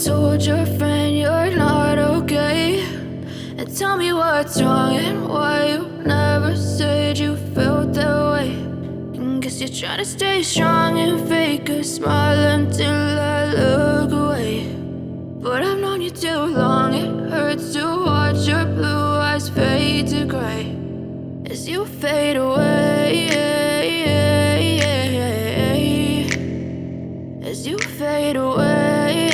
told your friend you're not okay, and tell me what's wrong and why you never said you felt that way. And guess you're trying to stay strong and fake a smile until I look away. But I've known you too long, it hurts to watch your blue eyes fade to gray as you fade away, as you fade away.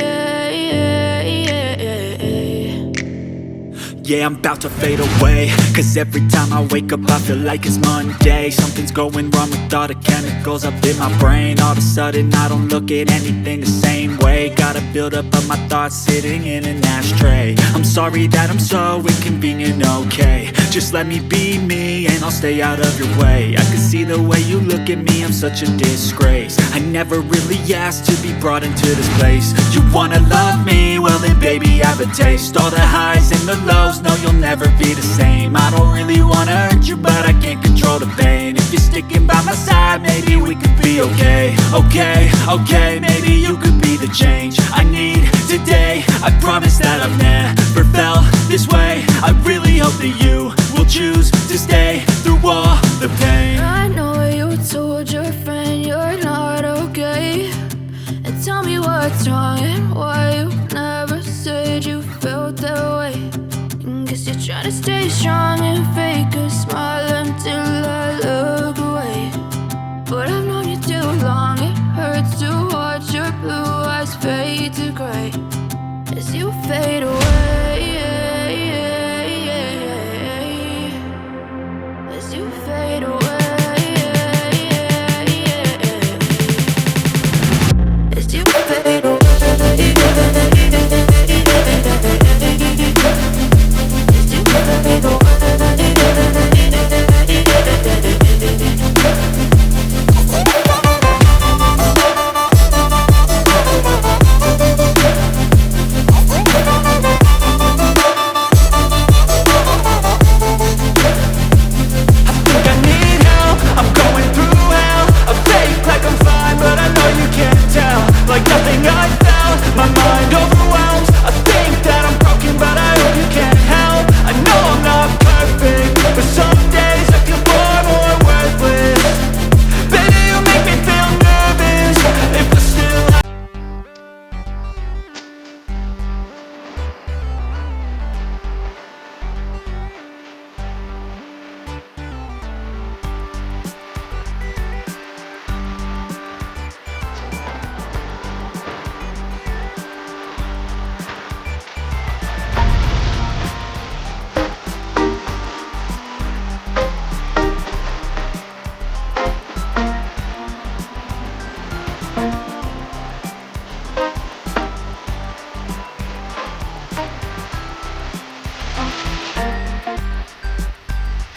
Yeah, I'm about to fade away, cause every time I wake up I feel like it's Monday. Something's going wrong with all the chemicals up in my brain. All of a sudden I don't look at anything the same way. Gotta build up of my thoughts sitting in an ashtray. I'm sorry that I'm so inconvenient, okay. Just let me be me and I'll stay out of your way. I can see the way you look at me, I'm such a disgrace. I never really asked to be brought into this place. You wanna love me? Well then baby I have a taste. All the highs and the lows, no you'll never be the same. I don't really wanna hurt you but I can't control the pain. If you're sticking by my side maybe we could be okay. Okay, maybe you could be the change I need today. I promise that I've never felt this way. I really hope that you will choose to stay through all the pain. I know you told your friend you're not okay, and tell me what's wrong and why you never said you felt that way. And guess you're trying to stay strong and fake a smile until I look away. But I've known you too long, it hurts to watch your blue eyes fade to gray as you fade away.